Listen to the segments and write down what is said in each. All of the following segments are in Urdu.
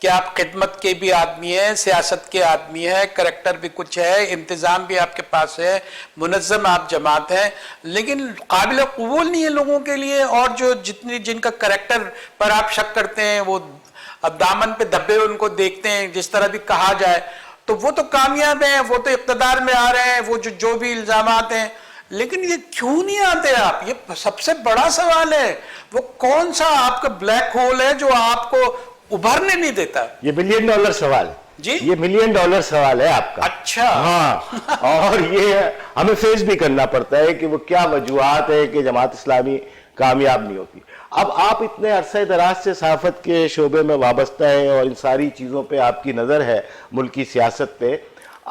کہ آپ خدمت کے بھی آدمی ہیں، سیاست کے آدمی ہیں، کریکٹر بھی کچھ ہے، انتظام بھی آپ کے پاس ہے، منظم آپ جماعت ہیں، لیکن قابل قبول نہیں ہے لوگوں کے لیے، اور جو جن کا کریکٹر پر آپ شک کرتے ہیں وہ اب دامن پہ دبے ان کو دیکھتے ہیں، جس طرح بھی کہا جائے تو وہ تو کامیاب ہیں، وہ تو اقتدار میں آ رہے ہیں، وہ جو بھی الزامات ہیں، لیکن یہ کیوں نہیں آتے آپ؟ یہ سب سے بڑا سوال ہے، وہ کون سا آپ کا بلیک ہول ہے جو آپ کو ابھرنے نہیں دیتا؟ یہ $1 ملین سوال ہے جی، یہ $1 ملین سوال ہے آپ کا. اچھا، ہاں، اور یہ ہمیں فیس بھی کرنا پڑتا ہے کہ وہ کیا وجوہات ہے کہ جماعت اسلامی کامیاب نہیں ہوتی. اب آپ اتنے عرصہ دراز سے صحافت کے شعبے میں وابستہ ہیں اور ان ساری چیزوں پہ آپ کی نظر ہے، ملکی سیاست پہ.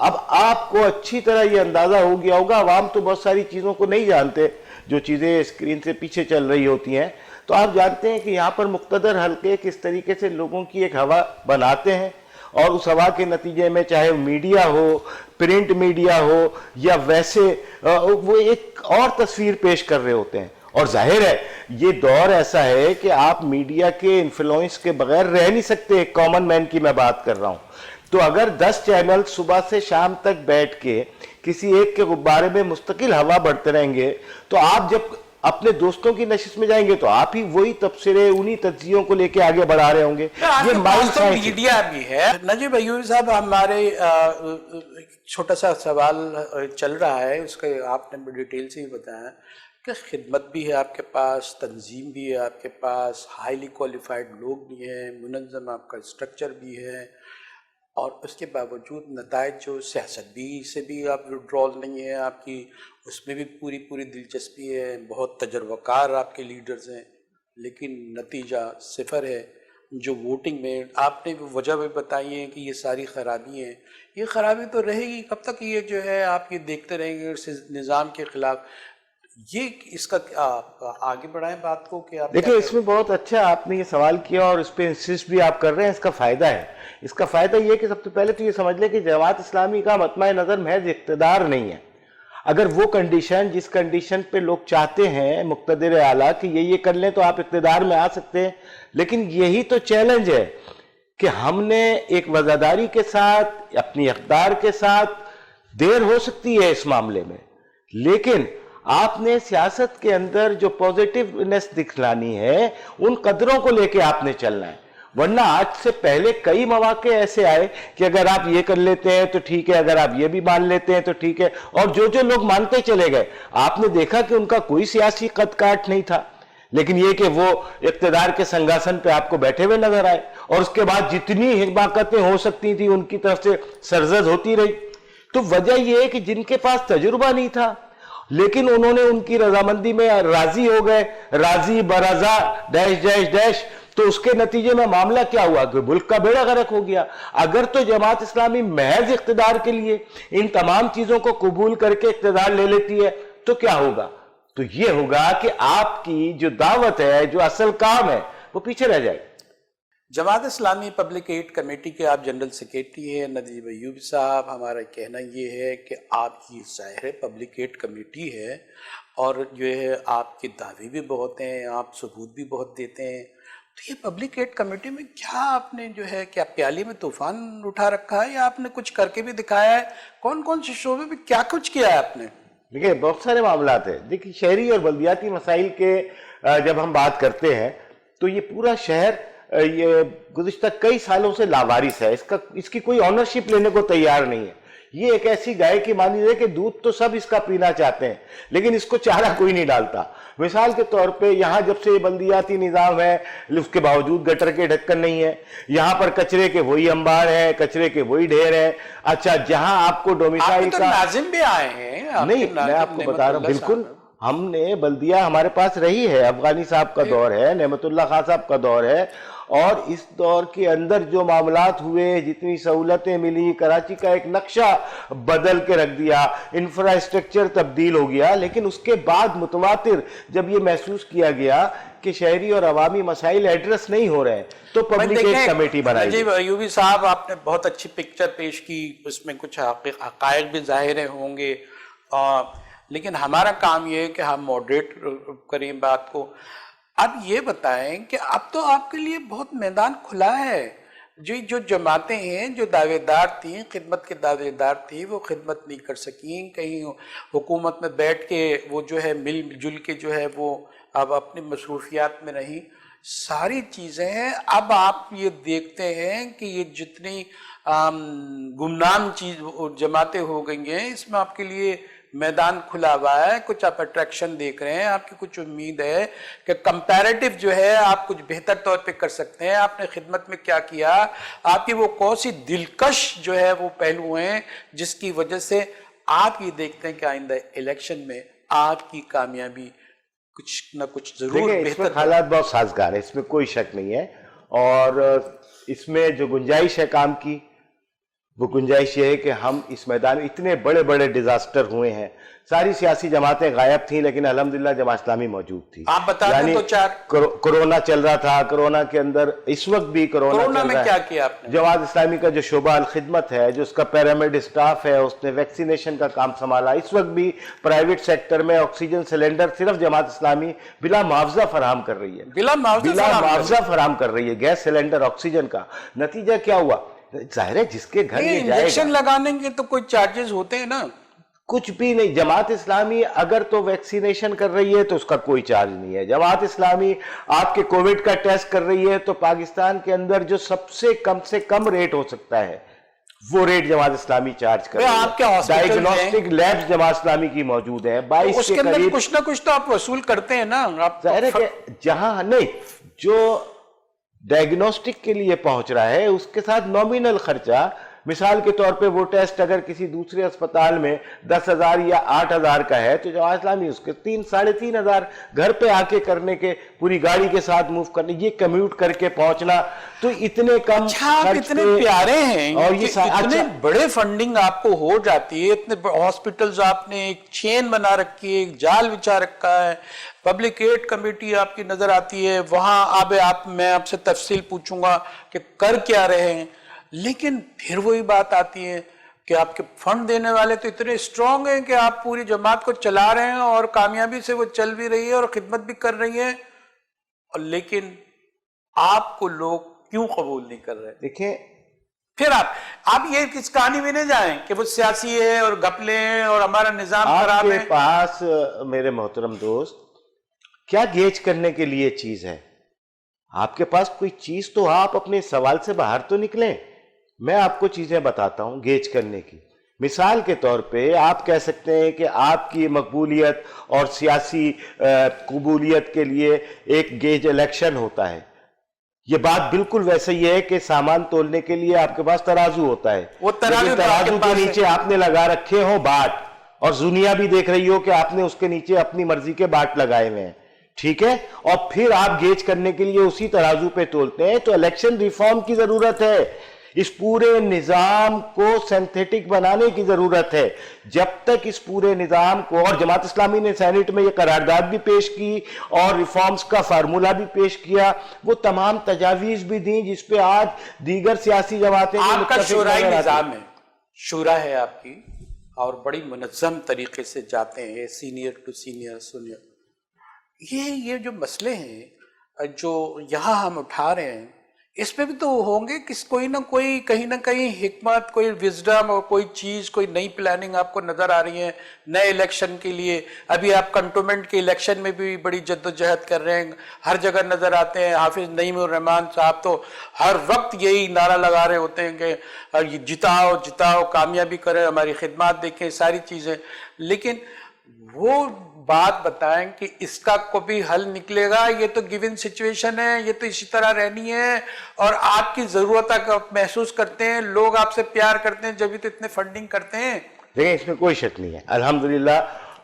اب آپ کو اچھی طرح یہ اندازہ ہو گیا ہوگا، عوام تو بہت ساری چیزوں کو نہیں جانتے جو چیزیں اسکرین سے پیچھے چل رہی ہوتی ہیں. تو آپ جانتے ہیں کہ یہاں پر مقتدر حلقے کس طریقے سے لوگوں کی ایک ہوا بناتے ہیں، اور اس ہوا کے نتیجے میں چاہے میڈیا ہو، پرنٹ میڈیا ہو، یا ویسے وہ ایک اور تصویر پیش کر رہے ہوتے ہیں. اور ظاہر ہے یہ دور ایسا ہے کہ آپ میڈیا کے انفلوئنس کے بغیر رہ نہیں سکتے. ایک کامن مین کی میں بات کر رہا ہوں. تو اگر 10 چینل صبح سے شام تک بیٹھ کے کسی ایک کے بارے میں مستقل ہوا بڑھتے رہیں گے، تو آپ جب اپنے دوستوں کی نشست میں جائیں گے تو آپ ہی وہی تبصرے انہی تجزیوں کو لے کے آگے بڑھا رہے ہوں گے. یہ مائنڈ سائنس میڈیا بھی ہے. نجیب ایوبی صاحب، ہمارے چھوٹا سا سوال چل رہا ہے، اس کا آپ نے ڈیٹیل سے ہی بتایا کہ خدمت بھی ہے آپ کے پاس، تنظیم بھی ہے آپ کے پاس، ہائیلی کوالیفائڈ لوگ بھی ہیں، منظم آپ کا اسٹرکچر بھی ہے، اور اس کے باوجود نتائج جو سیاست بھی سے بھی آپ وڈرول نہیں ہے آپ کی، اس میں بھی پوری دلچسپی ہے، بہت تجربہ کار آپ کے لیڈرز ہیں، لیکن نتیجہ صفر ہے. جو ووٹنگ میں آپ نے وجہ بھی بتائی ہے کہ یہ ساری خرابی ہیں، یہ خرابی تو رہے گی کب تک؟ یہ جو ہے آپ یہ دیکھتے رہیں گے اس نظام کے خلاف. یہ اس کا آگے بڑھائیں بات کو کہ آپ دیکھیں، اس میں بہت اچھا آپ نے یہ سوال کیا اور اس پہ انسسٹ بھی آپ کر رہے ہیں. اس کا فائدہ ہے. اس کا فائدہ یہ کہ سب سے پہلے تو یہ سمجھ لیں کہ جماعت اسلامی کا مطمع نظر محض اقتدار نہیں ہے. اگر وہ کنڈیشن جس کنڈیشن پہ لوگ چاہتے ہیں مقتدر اعلیٰ کہ یہ کر لیں تو آپ اقتدار میں آ سکتے ہیں، لیکن یہی تو چیلنج ہے کہ ہم نے ایک وزاداری کے ساتھ، اپنی اقدار کے ساتھ، دیر ہو سکتی ہے اس معاملے میں، لیکن آپ نے سیاست کے اندر جو پوزیٹیونیس دکھلانی ہے ان قدروں کو لے کے آپ نے چلنا ہے. ورنہ آج سے پہلے کئی مواقع ایسے آئے کہ اگر آپ یہ کر لیتے ہیں تو ٹھیک ہے، اگر آپ یہ بھی مان لیتے ہیں تو ٹھیک ہے، اور جو لوگ مانتے چلے گئے آپ نے دیکھا کہ ان کا کوئی سیاسی قد کاٹ نہیں تھا، لیکن یہ کہ وہ اقتدار کے سنگاسن پہ آپ کو بیٹھے ہوئے نظر آئے، اور اس کے بعد جتنی حماقتیں ہو سکتی تھیں ان کی طرف سے سرزد ہوتی رہی. تو وجہ یہ ہے کہ جن کے پاس تجربہ نہیں تھا لیکن انہوں نے ان کی رضامندی میں راضی ہو گئے، راضی برضا ڈیش ڈیش ڈیش، تو اس کے نتیجے میں معاملہ کیا ہوا کہ ملک کا بیڑا غرق ہو گیا. اگر تو جماعت اسلامی محض اقتدار کے لیے ان تمام چیزوں کو قبول کر کے اقتدار لے لیتی ہے تو کیا ہوگا؟ تو یہ ہوگا کہ آپ کی جو دعوت ہے، جو اصل کام ہے، وہ پیچھے رہ جائے. Jamaat Islami public add committee کے آپ جنرل سیکریٹری ہیں نجیب ایوبی صاحب. ہمارا کہنا یہ ہے کہ آپ کی ظاہر پبلک ایڈ کمیٹی ہے اور جو ہے آپ کے دعوے بھی بہت ہیں، آپ ثبوت بھی بہت دیتے ہیں. تو یہ پبلک ایڈ کمیٹی میں کیا آپ نے جو ہے کیا پیالی میں طوفان اٹھا رکھا ہے، یا آپ نے کچھ کر کے بھی دکھایا ہے؟ کون سے شعبے میں کیا کچھ کیا ہے آپ نے؟ دیکھیں، بہت سارے معاملات ہیں. دیکھیں، شہری اور بلدیاتی مسائل کے جب ہم بات کرتے ہیں تو یہ پورا شہر یہ گزشتہ کئی سالوں سے لاوارث ہے. اس کی کوئی آنرشپ لینے کو تیار نہیں ہے. یہ ایک ایسی گائے کی مانی ہے کہ دودھ تو سب اس کا پینا چاہتے ہیں لیکن اس کو چارہ کوئی نہیں ڈالتا. مثال کے طور پہ یہاں جب سے یہ بلدیاتی نظام ہے اس کے باوجود گٹر کے ڈھکن نہیں ہے. یہاں پر کچرے کے وہی انبار ہیں، کچرے کے وہی ڈھیر ہیں. اچھا، جہاں آپ کو ڈومیسائل کا ناظم بھی آئے ہیں. نہیں، میں آپ کو بتا رہا ہوں، بالکل ہم نے بلدیہ ہمارے پاس رہی ہے. افغانی صاحب کا دور ہے، نعمت اللہ خان صاحب کا دور ہے، اور اس دور کے اندر جو معاملات ہوئے، جتنی سہولتیں ملی، کراچی کا ایک نقشہ بدل کے رکھ دیا، انفراسٹرکچر تبدیل ہو گیا. لیکن اس کے بعد متواتر جب یہ محسوس کیا گیا کہ شہری اور عوامی مسائل ایڈریس نہیں ہو رہے ہیں تو پبلک ایڈ کمیٹی بنائی. نجیب ایوبی صاحب، آپ نے بہت اچھی پکچر پیش کی، اس میں کچھ حقائق بھی ظاہر ہوں گے، لیکن ہمارا کام یہ ہے کہ ہم ماڈریٹ کریں بات کو. اب یہ بتائیں کہ اب تو آپ کے لیے بہت میدان کھلا ہے، جو جماعتیں ہیں جو دعوے دار تھیں، خدمت کے دعوے دار تھیں، وہ خدمت نہیں کر سکیں، کہیں حکومت میں بیٹھ کے وہ جو ہے مل جل کے جو ہے وہ اب اپنی مصروفیات میں رہیں، ساری چیزیں ہیں۔ اب آپ یہ دیکھتے ہیں کہ یہ جتنی گمنام جماعتیں ہو گئی ہیں، اس میں آپ کے لیے میدان کھلا ہوا ہے، کچھ آپ اٹریکشن دیکھ رہے ہیں، آپ کی کچھ امید ہے کہ کمپیریٹیو جو ہے آپ کچھ بہتر طور پہ کر سکتے ہیں۔ آپ نے خدمت میں کیا کیا، آپ کی وہ کون سی دلکش جو ہے وہ پہلو ہیں جس کی وجہ سے آپ یہ دیکھتے ہیں کہ آئندہ الیکشن میں آپ کی کامیابی کچھ نہ کچھ ضرور دیکھیں، اس میں بہتر۔ حالات بہت سازگار ہیں، اس میں کوئی شک نہیں ہے، اور اس میں جو گنجائش ہے کام کی، وہ گنجائش یہ ہے کہ ہم اس میدان میں اتنے بڑے بڑے ڈیزاسٹر ہوئے ہیں، ساری سیاسی جماعتیں غائب تھیں لیکن الحمدللہ جماعت اسلامی موجود تھی۔ آپ بتا دیں تو چار۔ کرونا چل رہا تھا، کرونا کے اندر اس وقت بھی کرونا چل میں رہا ہے۔ کیا کیا آپ نے؟ جماعت اسلامی کا جو شعبہ الخدمت ہے، جو اس کا پیرامڈ اسٹاف ہے، اس نے ویکسینیشن کا کام سنبھالا۔ اس وقت بھی پرائیویٹ سیکٹر میں آکسیجن سلنڈر صرف جماعت اسلامی بلا معاوضہ فراہم کر رہی ہے، بلا معاوضہ فراہم کر رہی ہے، گیس سلنڈر آکسیجن کا۔ نتیجہ کیا ہوا؟ ظاہر ہے جس کے گھر یہ جائے گا، انجیکشن لگانے کے تو کوئی چارجز ہوتے ہیں نا، کچھ بھی نہیں۔ جماعت اسلامی اگر تو ویکسینیشن کر رہی ہے تو اس کا کوئی چارج نہیں ہے۔ جماعت اسلامی آپ کے کووڈ کا ٹیسٹ کر رہی ہے تو پاکستان کے اندر جو سب سے کم ریٹ ہو سکتا ہے وہ ریٹ جماعت اسلامی چارج کر رہی ہے۔ آپ کے hospital diagnostic labs Jamaat Islami کی موجود ہیں، 22 اس کے اندر کچھ نہ کچھ تو آپ وصول کرتے ہیں نا۔ ظاہر ہے کہ جہاں نہیں، جو ڈائگنوسٹک کے لیے پہنچ رہا ہے اس کے ساتھ نومینل خرچہ، مثال کے طور پہ وہ ٹیسٹ اگر کسی دوسرے اسپتال میں 10,000 یا 8,000 کا ہے تو جماعت اسلامی اس کے 3,500 گھر پہ آ کے کرنے کے، پوری گاڑی کے ساتھ موو کرنے، یہ کمیوٹ کر کے پہنچنا، تو اتنے کم آپ اتنے پیارے ہیں اور یہ اتنے بڑے فنڈنگ آپ کو ہو جاتی ہے، اتنے ہاسپٹلز آپ نے ایک چین بنا رکھی ہے، ایک جال بچھا رکھا ہے، پبلک ایڈ کمیٹی آپ کی نظر آتی ہے، وہاں میں آپ سے تفصیل پوچھوں گا کہ کر کیا رہے ہیں، لیکن پھر وہی بات آتی ہے کہ آپ کے فنڈ دینے والے تو اتنے اسٹرانگ ہیں کہ آپ پوری جماعت کو چلا رہے ہیں اور کامیابی سے وہ چل بھی رہی ہے اور خدمت بھی کر رہی ہے، اور لیکن آپ کو لوگ کیوں قبول نہیں کر رہے؟ دیکھیں، پھر آپ یہ کس کہانی میں نہیں جائیں کہ وہ سیاسی ہے اور گپلے ہیں اور ہمارا نظام خراب ہے۔ آپ کے پاس میرے محترم دوست کیا گیج کرنے کے لیے چیز ہے؟ آپ کے پاس کوئی چیز تو آپ اپنے سوال سے باہر تو نکلیں۔ میں آپ کو چیزیں بتاتا ہوں گیج کرنے کی۔ مثال کے طور پہ آپ کہہ سکتے ہیں کہ آپ کی مقبولیت اور سیاسی قبولیت کے لیے ایک گیج الیکشن ہوتا ہے۔ یہ بات بالکل ویسے ہی ہے کہ سامان تولنے کے لیے آپ کے پاس ترازو ہوتا ہے، وہ ترازو کے نیچے آپ نے لگا رکھے ہوں باٹ، اور دنیا بھی دیکھ رہی ہو کہ آپ نے اس کے نیچے اپنی مرضی کے باٹ لگائے ہوئے ہیں، ٹھیک ہے، اور پھر آپ گیج کرنے کے لیے اسی ترازو پہ تولتے ہیں۔ تو الیکشن ریفارم کی ضرورت ہے، اس پورے نظام کو سینتھیٹک بنانے کی ضرورت ہے۔ جب تک اس پورے نظام کو، اور جماعت اسلامی نے سینیٹ میں یہ قرارداد بھی پیش کی اور ریفارمز کا فارمولا بھی پیش کیا، وہ تمام تجاویز بھی دیں جس پہ آج دیگر سیاسی جماعتیں آپ کا شورائی نظام ہے، شورا ہے آپ کی، اور بڑی منظم طریقے سے جاتے ہیں سینئر ٹو سینئر۔ یہ جو مسئلے ہیں جو یہاں ہم اٹھا رہے ہیں، اس پہ بھی تو ہوں گے کہ کوئی نہ کوئی کہیں نہ کہیں حکمت، کوئی وزڈم اور کوئی چیز، کوئی نئی پلاننگ آپ کو نظر آ رہی ہے نئے الیکشن کے لیے۔ ابھی آپ کنٹونمنٹ کے الیکشن میں بھی بڑی جد و جہد کر رہے ہیں، ہر جگہ نظر آتے ہیں۔ حافظ نعیم الرحمان صاحب تو ہر وقت یہی نعرہ لگا رہے ہوتے ہیں کہ جتاؤ جتاؤ، کامیابی کریں، ہماری خدمات دیکھیں، ساری چیزیں، لیکن وہ بات بتائیں کہ اس کا کوئی حل نکلے گا؟ یہ تو گیون سچویشن ہے، یہ تو اسی طرح رہنی ہے، اور آپ کی ضرورت محسوس کرتے ہیں، لوگ آپ سے پیار کرتے ہیں، جبھی تو اتنے فنڈنگ کرتے ہیں۔ دیکھیں، اس میں کوئی شک نہیں ہے، الحمدللہ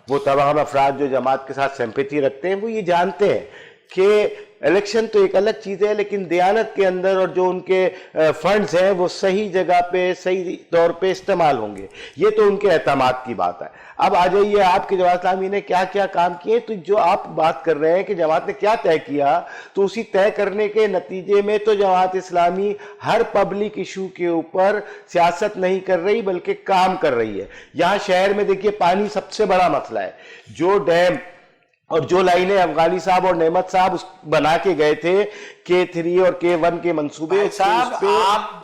وہ تمام افراد جو جماعت کے ساتھ سمپیتی رکھتے ہیں وہ یہ جانتے ہیں کہ الیکشن تو ایک الگ چیز ہے، لیکن دیانت کے اندر اور جو ان کے فنڈز ہیں وہ صحیح جگہ پہ صحیح طور پہ استعمال ہوں گے، یہ تو ان کے اعتماد کی بات ہے۔ اب آ جائیے آپ کی جماعت اسلامی نے کیا کیا کام کیے، تو جو آپ بات کر رہے ہیں کہ جماعت نے کیا طے کیا، تو اسی طے کرنے کے نتیجے میں تو جماعت اسلامی ہر پبلک ایشو کے اوپر سیاست نہیں کر رہی بلکہ کام کر رہی ہے۔ یہاں شہر میں دیکھیے پانی سب سے بڑا مسئلہ ہے، جو ڈیم اور جو لائنیں افغانی صاحب اور نعمت صاحب بنا کے گئے تھے K3 اور K1 کے منصوبے، اس پہ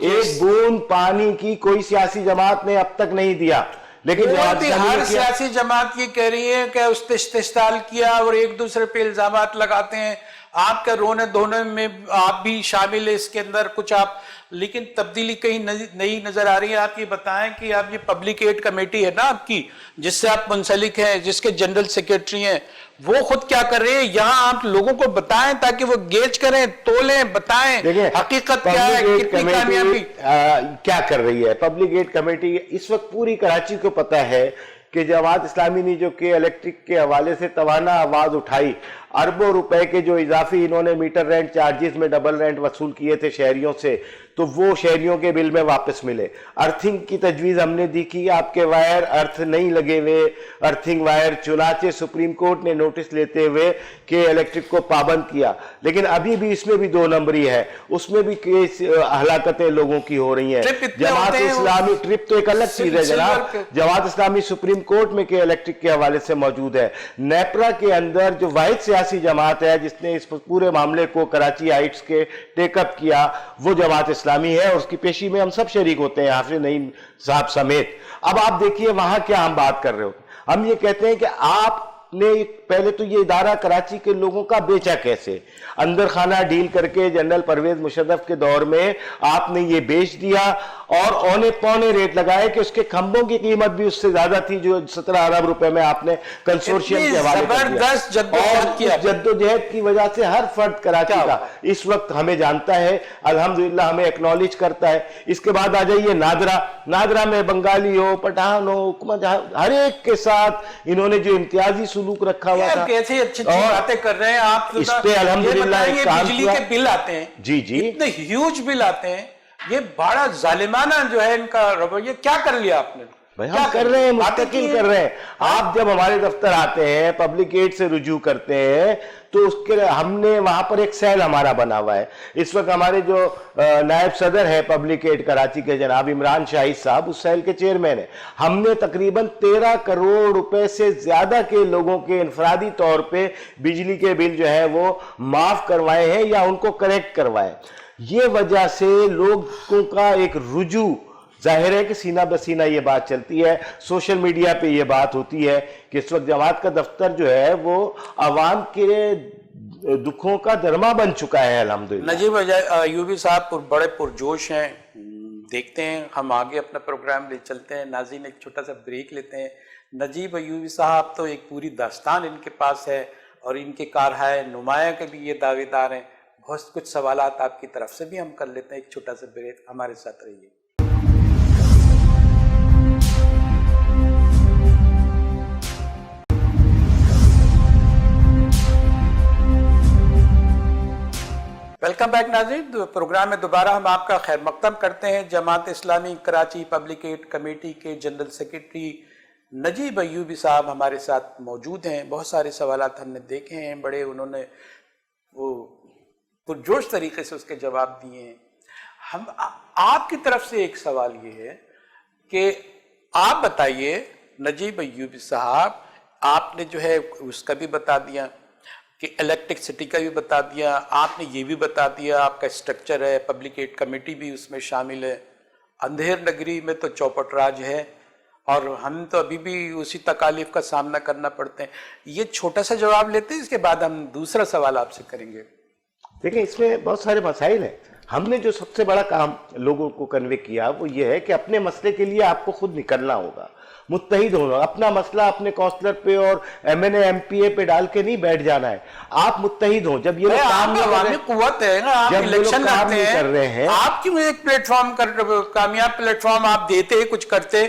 ایک بوند پانی کی کوئی سیاسی جماعت نے اب تک نہیں دیا. لیکن ہر سیاسی جماعت یہ کہہ رہی ہے کہ اس نے استحصال کیا اور ایک دوسرے پہ الزامات لگاتے ہیں. آپ کا رونے دھونے میں آپ بھی شامل ہے اس کے اندر کچھ آپ، لیکن تبدیلی کہیں نہیں نظر آ رہی ہے. آپ یہ بتائیں کہ آپ یہ پبلک ایڈ کمیٹی ہے نا آپ کی، جس سے آپ منسلک ہیں، جس کے جنرل سیکرٹری ہیں، وہ خود کیا کر رہے ہیں؟ یہاں آپ لوگوں کو بتائیں تاکہ وہ گیج کریں، تولیں، بتائیں حقیقت کیا ہے، کتنی کامیابی کیا کر رہی ہے. پبلک ایڈ کمیٹی اس وقت پوری کراچی کو پتا ہے کہ جماعت اسلامی نے جو کہ الیکٹرک کے حوالے سے توانا آواز اٹھائی، اربوں روپے کے جو اضافی انہوں نے میٹر رینٹ چارجز میں ڈبل رینٹ وصول کیے تھے شہریوں سے، تو وہ شہریوں کے بل میں واپس ملے. ارتھنگ کی تجویز ہم نے دی کی، آپ کے وائر ارتھ نہیں لگے ہوئے، ارتھنگ وائر، چنانچہ سپریم کورٹ نے نوٹس لیتے ہوئے کہ الیکٹرک کو پابند کیا. لیکن ابھی بھی اس میں بھی 2 نمبری ہے، اس میں بھی ہلاکتیں لوگوں کی ہو رہی ہیں. جماعت اسلامی ٹرپ تو ایک الگ چیز ہے جناب. جماعت اسلامی سپریم کورٹ میں کہ الیکٹرک کے حوالے سے موجود ہے. نیپرا کے اندر جو واحد سیاسی جماعت ہے جس نے اس پورے معاملے کو کراچی ہائٹس کے ٹیک اپ کیا، وہ جماعت اسلامی ہے، اور اس کی پیشی میں ہم سب شریک ہوتے ہیں، حافظ نعیم صاحب سمیت. اب آپ دیکھیے وہاں کیا ہم بات کر رہے ہوتے ہیں. ہم یہ کہتے ہیں کہ آپ نے پہلے تو یہ ادارہ کراچی کے لوگوں کا بیچا کیسے؟ اندر خانہ ڈیل کر کے جنرل پرویز مشرف کے دور میں آپ نے یہ بیچ دیا، اور اونے پونے ریٹ لگائے کہ اس کے کھمبوں کی قیمت بھی اس سے زیادہ تھی جو 17 ارب روپے میں آپ نے کنسورشیم کے حوالے کر دیا. اور جدوجہد کی وجہ سے ہر فرد کراچی کا اس وقت ہمیں جانتا ہے، الحمدللہ ہمیں ایکنالج کرتا ہے. اس کے بعد آ جائیے نادرا میں بنگالی ہو، پٹھان ہو، حکومت، ہر ایک کے ساتھ انہوں نے جو امتیازی سلوک رکھا ہوا تھا. کیسے اچھی باتیں کر رہے ہیں آپ. اس پہ الحمدللہ بجلی کے بل آتے ہیں، جی اتنے ہیوج بل آتے ہیں، یہ بڑا ظالمانہ جو ہے ان کا رویہ. کیا کر لیا آپ نے؟ ہم کر رہے ہیں، مستقل کر رہے ہیں. آپ جب ہمارے دفتر آتے ہیں، پبلک ایڈ سے رجوع کرتے ہیں، تو اس کے ہم نے وہاں پر ایک سیل ہمارا بنا ہوا ہے. اس وقت ہمارے جو نائب صدر ہے پبلک ایڈ کراچی کے جناب عمران شاہد صاحب اس سیل کے چیئرمین ہیں. ہم نے تقریباً 13 کروڑ روپے سے زیادہ کے لوگوں کے انفرادی طور پہ بجلی کے بل جو ہے وہ معاف کروائے ہیں یا ان کو کریکٹ کروائے. یہ وجہ سے لوگوں کا ایک رجوع ظاہر ہے کہ سینہ بسینہ یہ بات چلتی ہے، سوشل میڈیا پہ یہ بات ہوتی ہے کہ اس وقت جماعت کا دفتر جو ہے وہ عوام کے دکھوں کا درما بن چکا ہے. الحمدللہ نجیب ایوبی صاحب بڑے پرجوش ہیں. دیکھتے ہیں ہم آگے اپنا پروگرام لے چلتے ہیں. ناظرین ایک چھوٹا سا بریک لیتے ہیں. نجیب ایوبی صاحب تو ایک پوری داستان ان کے پاس ہے، اور ان کے کارہائے نمایاں کے بھی یہ دعوے دار ہیں. بہت کچھ سوالات آپ کی طرف سے بھی ہم کر لیتے ہیں. ایک چھوٹا سا بریک، ہمارے ساتھ رہیے. ویلکم بیک ناظرین. پروگرام میں دوبارہ ہم آپ کا خیر مقدم کرتے ہیں. Jamaat Islami Karachi public add committee کے جنرل سیکرٹری نجیب ایوبی صاحب ہمارے ساتھ موجود ہیں. بہت سارے سوالات ہم نے دیکھے ہیں، بڑے انہوں نے وہ پرجوش طریقے سے اس کے جواب دیے ہیں. ہم آپ کی طرف سے ایک سوال یہ ہے کہ آپ بتائیے نجیب ایوبی صاحب، آپ نے جو ہے اس کا بھی بتا دیا کہ الیکٹرک سٹی کا بھی بتا دیا، آپ نے یہ بھی بتا دیا آپ کا اسٹرکچر ہے، پبلک ایڈ کمیٹی بھی اس میں شامل ہے. اندھیر نگری میں تو چوپٹ راج ہے، اور ہم تو ابھی بھی اسی تکالیف کا سامنا کرنا پڑتے ہیں. یہ چھوٹا سا جواب لیتے ہیں، اس کے بعد ہم دوسرا سوال آپ سے کریں گے. دیکھیں اس میں بہت سارے مسائل ہیں. ہم نے جو سب سے بڑا کام لوگوں کو کنوے کیا وہ یہ ہے کہ اپنے مسئلے کے لیے آپ کو خود نکلنا ہوگا، متحد ہونا. اپنا مسئلہ اپنے کونسلر پہ اور M N A M P A پہ ڈال کے نہیں بیٹھ جانا ہے. آپ متحد ہوں. جب یہ لوگ کام عوامی قوت ہے نا، آپ الیکشن کر رہے ہیں، آپ کیوں ایک پلیٹ فارم کامیاب پلیٹ فارم آپ دیتے کچھ کرتے،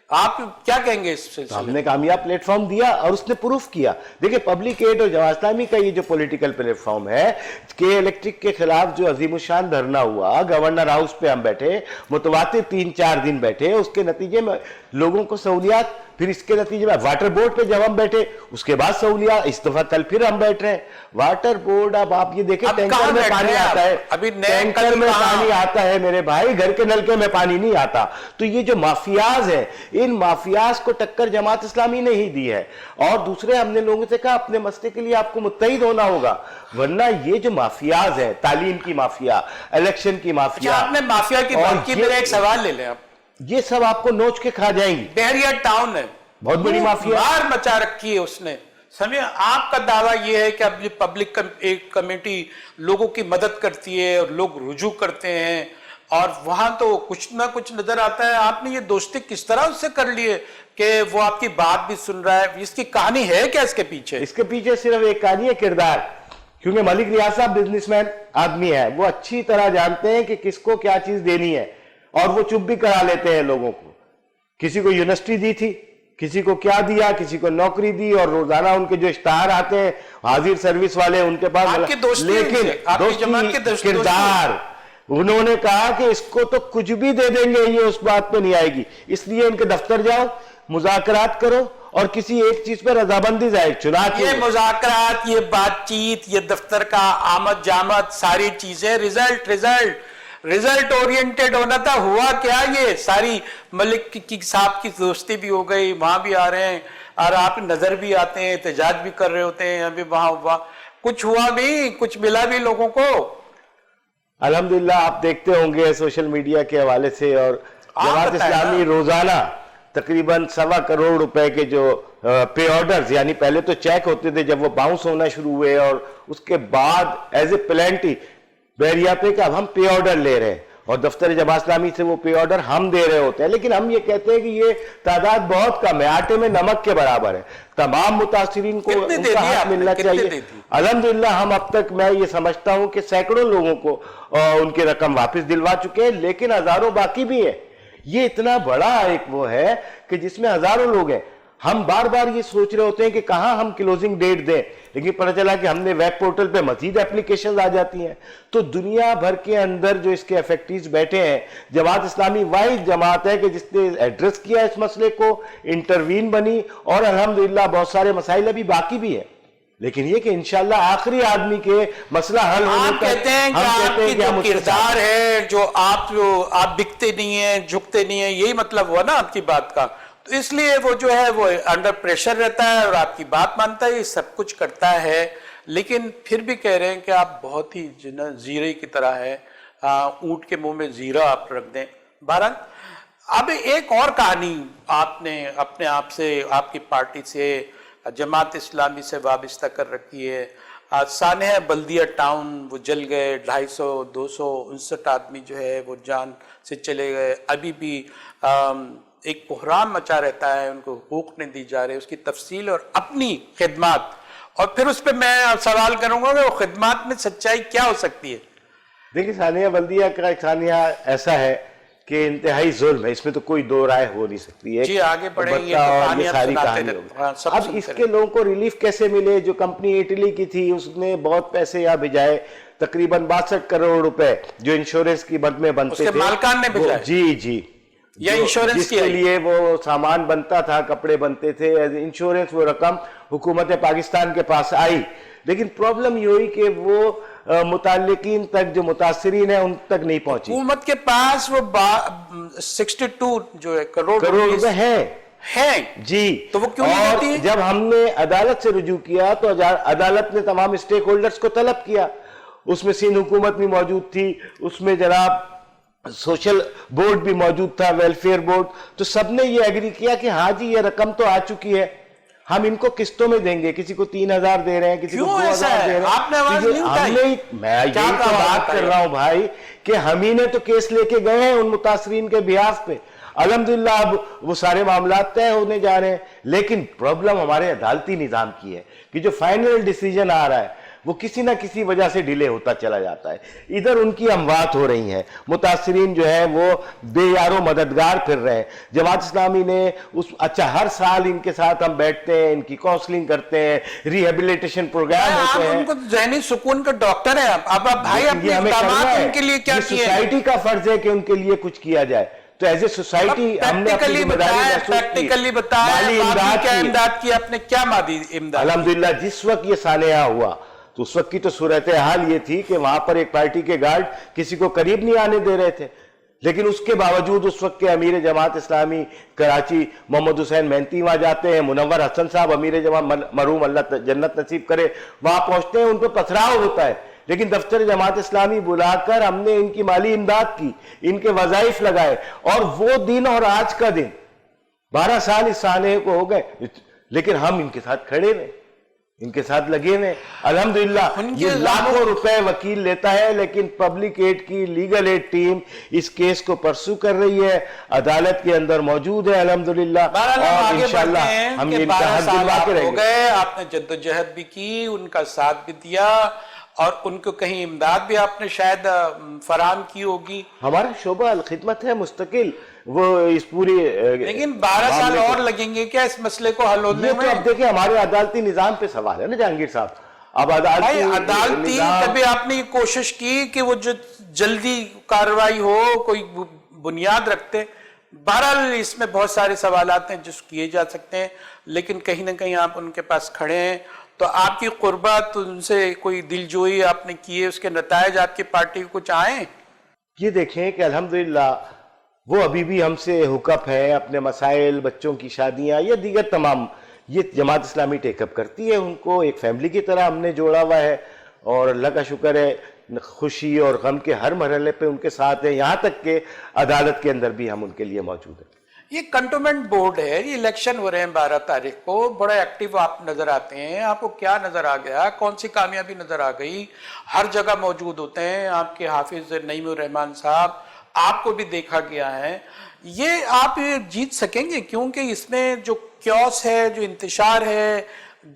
آپ کیا کہیں گے اس سلسلے؟ ہم نے کامیاب پلیٹ فارم دیا اور اس نے پروف کیا. دیکھیں پبلک ایڈ اور جماعت اسلامی کا یہ جو پولیٹیکل پلیٹ فارم ہے کہ الیکٹرک کے خلاف جو عظیم الشان دھرنا ہوا، گورنر ہاؤس پہ ہم بیٹھے، متواتر 3-4 دن بیٹھے، اس کے نتیجے میں لوگوں کو سہولیات پھر اس کے نتیجے میں واٹر بورڈ پہ جب ہم بیٹھے اس کے بعد سہولیات، اس دفعہ کل پھر ہم بیٹھ رہے ہیں واٹر بورڈ. اب آپ یہ دیکھیں ٹینکر میں پانی آتا ہے، ٹینکر میں پانی آتا ہے میرے بھائی، گھر کے نلکے میں پانی نہیں آتا. تو یہ جو مافیاز ہیں، ان مافیاز کو ٹکر جماعت اسلامی نے ہی دی ہے. اور دوسرے ہم نے لوگوں سے کہا اپنے مسئلے کے لیے آپ کو متحد ہونا ہوگا، ورنہ یہ جو مافیاز ہیں، تعلیم کی مافیا، الیکشن کی مافیا. آپ نے مافیا کی بات کی، میرا ایک سوال لے لیں آپ. یہ سب آپ کو نوچ کے کھا جائیں گی. بحریہ ٹاؤن ہے، بہت بڑی مافیا، مار مچا رکھی ہے اس نے. سمجھے آپ کا دعویٰ یہ ہے کہ اب یہ پبلک ایک کمیٹی لوگوں کی مدد کرتی ہے اور لوگ رجوع کرتے ہیں، اور وہاں تو کچھ نہ کچھ نظر آتا ہے. آپ نے یہ دوستی کس طرح اس سے کر لی ہے کہ وہ آپ کی بات بھی سن رہا ہے؟ اس کی کہانی ہے کیا اس کے پیچھے؟ اس کے پیچھے صرف ایک کہانی ہے، کردار. کیونکہ ملک ریاض صاحب بزنس مین آدمی ہے، وہ اچھی طرح جانتے ہیں کہ کس کو کیا چیز دینی ہے، اور وہ چپ بھی کرا لیتے ہیں لوگوں کو. کسی کو یونیورسٹی دی تھی، کسی کو کیا دیا، کسی کو نوکری دی، اور روزانہ ان کے جو اشتہار آتے ہیں حاضر سروس والے ان کے پاس. لیکن دوستی کردار، انہوں نے کہا کہ اس کو تو کچھ بھی دے دیں گے، یہ اس بات پہ نہیں آئے گی. اس لیے ان کے دفتر جاؤ، مذاکرات کرو، اور کسی ایک چیز پر رضامندی ظاہر. چنانچہ یہ مذاکرات، یہ بات چیت، یہ دفتر کا آمد جامد، ساری چیزیں ریزلٹ اورینٹڈ ہونا تھا. ہوا کیا؟ یہ ساری ملک کی صاحب کی دوستی بھی ہو گئی، وہاں بھی آ رہے ہیں اور آپ نظر بھی آتے ہیں، احتجاج بھی کر رہے ہوتے ہیں. ابھی وہاں کچھ ہوا بھی، کچھ ملا بھی لوگوں کو. الحمدللہ آپ دیکھتے ہوں گے سوشل میڈیا کے حوالے سے، اور جماعت اسلامی روزانہ تقریباً 1.25 کروڑ روپے کے جو پے آرڈرز، یعنی پہلے تو چیک ہوتے تھے، جب وہ باؤنس ہونا شروع ہوئے، اور اس کے بعد ایز اے پلینٹی بحریہ پہ کہ اب ہم پے آرڈر لے رہے ہیں، اور دفتر جماعت اسلامی سے وہ پے آرڈر ہم دے رہے ہوتے ہیں. لیکن ہم یہ کہتے ہیں کہ یہ تعداد بہت کم ہے، آٹے میں نمک کے برابر ہے. تمام متاثرین کو ان کا حق ملنا چاہیے. الحمدللہ ہم اب تک، میں یہ سمجھتا ہوں کہ سینکڑوں لوگوں کو ان کے رقم واپس دلوا چکے ہیں، لیکن ہزاروں باقی بھی ہیں. یہ اتنا بڑا ایک وہ ہے کہ جس میں ہزاروں لوگ ہیں. ہم بار بار یہ سوچ رہے ہوتے ہیں کہ کہاں ہم کلوزنگ ڈیٹ دیں، لیکن پتہ چلا کہ ہم نے ویب پورٹل پہ مزید اپلیکیشنز آ جاتی ہیں. تو دنیا بھر کے اندر جو اس کے افیکٹیز بیٹھے ہیں، جماعت اسلامی واحد جماعت ہے کہ جس نے ایڈریس کیا اس مسئلے کو، انٹروین بنی، اور الحمدللہ بہت سارے مسائل ابھی باقی بھی ہیں. لیکن یہ کہ انشاءاللہ آخری آدمی کے مسئلہ حل ہونے تک کہتے ہیں کہ آپ کی جو کردار ہے، جو آپ بکتے نہیں ہیں، جھکتے نہیں ہیں، یہی مطلب ہوا نا آپ کی بات کا. تو اس لیے وہ جو ہے وہ انڈر پریشر رہتا ہے اور آپ کی بات مانتا ہے، یہ سب کچھ کرتا ہے. لیکن پھر بھی کہہ رہے ہیں کہ آپ بہت ہی زیرے کی طرح ہے، اونٹ کے منہ میں زیرہ آپ رکھ دیں. بہرحال اب ایک اور کہانی آپ نے اپنے آپ سے، آپ کی پارٹی سے، جماعت اسلامی سے وابستہ کر رکھی ہے. سانحہ بلدیہ ٹاؤن وہ جل گئے، 259 آدمی جو ہے وہ جان سے چلے گئے. ابھی بھی ایک بحران مچا رہتا ہے، ان کو حقوق نہیں دی جا رہے. اس کی تفصیل اور اپنی خدمات، اور پھر اس پہ میں سوال کروں گا کہ وہ خدمات میں سچائی کیا ہو سکتی ہے. دیکھیں، سانحہ بلدیہ کا سانحہ ایسا ہے کہ انتہائی ظلم ہے، اس میں تو کوئی دو رائے ہو نہیں سکتی ہے. جی آگے بڑھیں گے، ساری کہانی. اب اس کے لوگوں کو ریلیف کیسے ملے؟ جو کمپنی اٹلی کی تھی اس نے بہت پیسے یہاں بھیجائے، تقریباً 62 کروڑ روپے جو انشورنس کی مد میں بنتے تھے، مالکان نے بھیجائے. جی یا انشورنس جس کے لیے وہ سامان بنتا تھا، کپڑے بنتے تھے، انشورنس وہ رقم حکومت پاکستان کے پاس آئی. لیکن پرابلم یہ ہوئی کہ وہ متعلقین تک، جو متاثرین ہیں، ان تک نہیں پہنچی. حکومت کے پاس وہ 62 جو ہے کروڑ روپے ہیں جی. تو وہ کیوں نہیں دیتی ہے؟ جب ہم نے عدالت سے رجوع کیا تو عدالت نے تمام اسٹیک ہولڈرز کو طلب کیا. اس میں سندھ حکومت بھی موجود تھی، اس میں جناب سوشل بورڈ بھی موجود تھا، ویلفیئر بورڈ. تو سب نے یہ ایگری کیا کہ ہاں جی یہ رقم تو آ چکی ہے، ہم ان کو قسطوں میں دیں گے. کسی کو 3000 دے رہے ہیں، کسی کو 2000 دے رہے ہیں. آپ نے آواز نہیں اٹھائی. میں یہی تو بات کر رہا ہوں بھائی کہ ہم ہی نے تو کیس لے کے گئے ہیں ان متاثرین کے بیاف پہ. الحمدللہ اب وہ سارے معاملات طے ہونے جا رہے ہیں. لیکن پرابلم ہمارے عدالتی نظام کی ہے کہ جو فائنل ڈیسیجن آ رہا ہے وہ کسی نہ کسی وجہ سے ڈیلے ہوتا چلا جاتا ہے. ادھر ان کی اموات ہو رہی ہیں، متاثرین جو ہیں وہ بے یارو مددگار پھر رہے ہیں. جماعت اسلامی نے اچھا ہر سال ان کے ساتھ ہم بیٹھتے ہیں، ان کی کاؤنسلنگ کرتے ہیں، ریہیبلیٹیشن پروگرام ہوتے ہیں. ان کو ذہنی سکون کا ڈاکٹر ہے. اب بھائی اپنے اقدامات ان کے لیے کیا کیے؟ سوسائٹی کا فرض ہے کہ ان کے لیے کچھ کیا جائے. تو ایز اے سوسائٹی ہم نے اپنی ذمہ داری محسوس کی. پریکٹیکلی بتائیں مالی مادی امداد کیا کی. امداد کی آپ نے؟ کیا مادی امداد؟ الحمدللہ جس وقت یہ سانحہ ہوا تو اس وقت کی تو صورتحال یہ تھی کہ وہاں پر ایک پارٹی کے گارڈ کسی کو قریب نہیں آنے دے رہے تھے، لیکن اس کے باوجود اس وقت کے امیر جماعت اسلامی کراچی محمد حسین مہنتی وہاں جاتے ہیں، منور حسن صاحب امیر جماعت مرحوم اللہ جنت نصیب کرے وہاں پہنچتے ہیں، ان پہ پتھراؤ ہوتا ہے، لیکن دفتر جماعت اسلامی بلا کر ہم نے ان کی مالی امداد کی، ان کے وظائف لگائے، اور وہ دن اور آج کا دن 12 سال اس سانحے کو ہو گئے، لیکن ہم ان کے ساتھ کھڑے ہوئے، ان کے ساتھ لگے ہوئے. الحمدللہ یہ لاکھوں روپے وکیل لیتا ہے، لیکن پبلک ایڈ کی لیگل ایڈ ٹیم اس کیس کو پرسو کر رہی ہے، عدالت کے اندر موجود ہے الحمدللہ، اور انشاءاللہ ہم یہ امتحان دلوا کے رہیں گے. آپ نے جدوجہد بھی کی، ان کا ساتھ بھی دیا، اور ان کو کہیں امداد بھی آپ نے شاید فراہم کی ہوگی. ہمارا شعبہ الخدمت ہے مستقل، وہ اس پوری لیکن 12 سال اور لگیں گے کیا اس مسئلے کو حل ہونے میں؟ تو اب دیکھیں ہمارے عدالتی نظام پہ سوال ہے نا جہانگیر صاحب. اب عدالتی کبھی آپ نے یہ کوشش کی کہ وہ جو جلدی کارروائی ہو، کوئی بنیاد رکھتے؟ بہرحال اس میں بہت سارے سوالات ہیں جس کیے جا سکتے ہیں، لیکن کہیں نہ کہیں آپ ان کے پاس کھڑے ہیں، تو آپ کی قربت، ان سے کوئی دلجوئی آپ نے کیے، اس کے نتائج آپ کی پارٹی کو کچھ آئیں؟ یہ دیکھیں کہ الحمدللہ وہ ابھی بھی ہم سے حقف ہیں، اپنے مسائل، بچوں کی شادیاں یا دیگر تمام یہ جماعت اسلامی ٹیک اپ کرتی ہے، ان کو ایک فیملی کی طرح ہم نے جوڑا ہوا ہے، اور اللہ کا شکر ہے خوشی اور غم کے ہر مرحلے پہ ان کے ساتھ ہیں، یہاں تک کہ عدالت کے اندر بھی ہم ان کے لیے موجود ہیں. یہ کنٹونمنٹ بورڈ ہے، یہ الیکشن ہو رہے ہیں 12 تاریخ کو، بڑا ایکٹیو آپ نظر آتے ہیں، آپ کو کیا نظر آ گیا؟ کون سی کامیابی نظر آ گئی؟ ہر جگہ موجود ہوتے ہیں آپ کے حافظ نعیم الرحمن صاحب، آپ کو بھی دیکھا گیا ہے. یہ آپ جیت سکیں گے؟ کیونکہ اس میں جو کیوس ہے، جو انتشار ہے،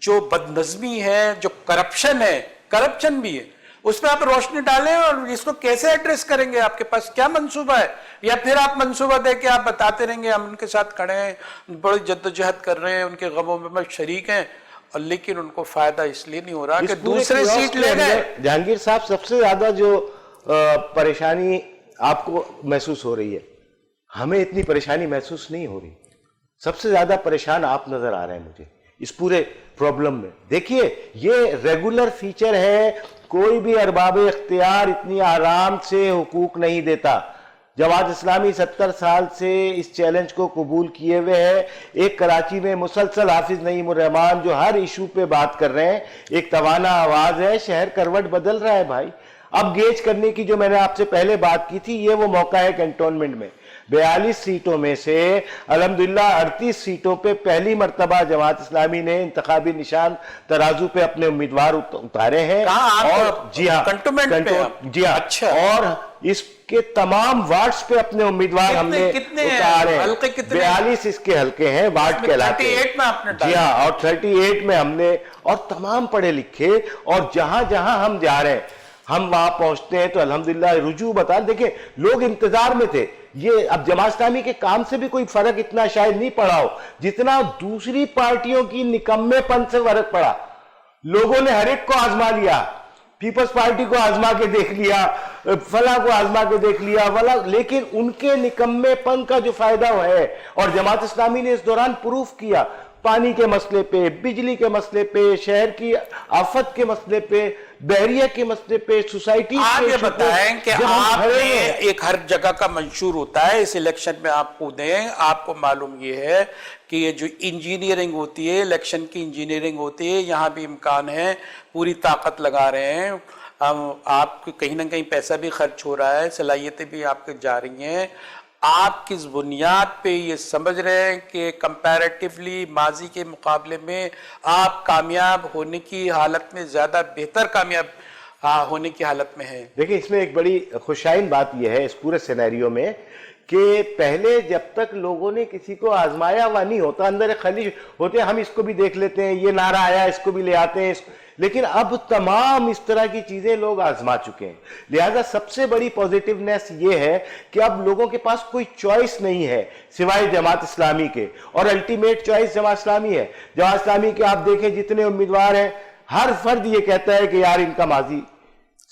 جو بدنظمی ہے، جو کرپشن ہے، کرپشن بھی ہے، اس پہ آپ روشنی ڈالیں، اور اس کو کیسے ایڈریس کریں گے؟ آپ کے پاس کیا منصوبہ ہے؟ یا پھر آپ منصوبہ دے کے آپ بتاتے رہیں گے ہم ان کے ساتھ کھڑے ہیں، بڑی جدوجہد کر رہے ہیں، ان کے غموں میں شریک ہیں، اور لیکن ان کو فائدہ اس لیے نہیں ہو رہا کہ دوسرے سیٹ لے گئے؟ جہانگیر صاحب سب سے زیادہ جو پریشانی آپ کو محسوس ہو رہی ہے، ہمیں اتنی پریشانی محسوس نہیں ہو رہی. سب سے زیادہ پریشان آپ نظر آ رہے ہیں مجھے اس پورے پرابلم میں. دیکھیے یہ ریگولر فیچر ہے، کوئی بھی ارباب اختیار اتنی آرام سے حقوق نہیں دیتا. جماعت اسلامی 70 سال سے اس چیلنج کو قبول کیے ہوئے ہے. ایک کراچی میں مسلسل حافظ نعیم الرحمن جو ہر ایشو پہ بات کر رہے ہیں، ایک توانا آواز ہے، شہر کروٹ بدل رہا ہے بھائی. اب گیج کرنے کی جو میں نے آپ سے پہلے بات کی تھی، یہ وہ موقع ہے کنٹونمنٹ میں. 42 سیٹوں میں سے الحمدللہ 38 سیٹوں پہ پہلی مرتبہ جماعت اسلامی نے انتخابی نشان ترازو پہ اپنے امیدوار اتارے ہیں. اور جی ہاں، جی ہاں، اور اس کے تمام وارڈز پہ اپنے امیدوار ہم نے اتارے ہیں. 42 اس کے حلقے ہیں، وارڈ کے علاقے. جی ہاں، اور 38 میں ہم نے، اور تمام پڑھے لکھے، اور جہاں جہاں ہم جا رہے ہیں ہم وہاں پہنچتے ہیں تو الحمدللہ رجوع بتا. دیکھیں لوگ انتظار میں تھے. یہ اب جماعت اسلامی کے کام سے بھی کوئی فرق اتنا شاید نہیں پڑا ہو جتنا دوسری پارٹیوں کی نکمے پن سے فرق پڑا. لوگوں نے ہر ایک کو آزما لیا، پیپلز پارٹی کو آزما کے دیکھ لیا، فلاں کو آزما کے دیکھ لیا، لیکن ان کے نکمے پن کا جو فائدہ ہے، اور جماعت اسلامی نے اس دوران پروف کیا. پانی کے مسئلے پہ، بجلی کے مسئلے پہ، شہر کی آفت کے مسئلے پہ، بحریہ کے مسئلے پہ، سوسائٹی آپ یہ بتائیں کہ آپ نے ایک ہر جگہ کا منشور ہوتا ہے، اس الیکشن میں آپ کو دیں، آپ کو معلوم یہ ہے کہ یہ جو انجینئرنگ ہوتی ہے، الیکشن کی انجینئرنگ ہوتی ہے، یہاں بھی امکان ہے، پوری طاقت لگا رہے ہیں آپ. کہیں نہ کہیں پیسہ بھی خرچ ہو رہا ہے، صلاحیتیں بھی آپ کے جا رہی ہیں. آپ کس بنیاد پہ یہ سمجھ رہے ہیں کہ کمپیریٹیولی ماضی کے مقابلے میں آپ کامیاب ہونے کی حالت میں زیادہ بہتر کامیاب ہونے کی حالت میں ہیں؟ دیکھیں اس میں ایک بڑی خوشائن بات یہ ہے اس پورے سینیریو میں کہ پہلے جب تک لوگوں نے کسی کو آزمایا ہوا نہیں ہوتا، اندر ایک خلیج ہوتے ہم اس کو بھی دیکھ لیتے ہیں، یہ نعرہ آیا اس کو بھی لے آتے ہیں، لیکن اب تمام اس طرح کی چیزیں لوگ آزما چکے ہیں. لہذا سب سے بڑی پوزیٹیونیس یہ ہے کہ اب لوگوں کے پاس کوئی چوائس نہیں ہے سوائے جماعت اسلامی کے، اور الٹیمیٹ چوائس جماعت اسلامی ہے. جماعت اسلامی کے آپ دیکھیں جتنے امیدوار ہیں، ہر فرد یہ کہتا ہے کہ یار ان کا ماضی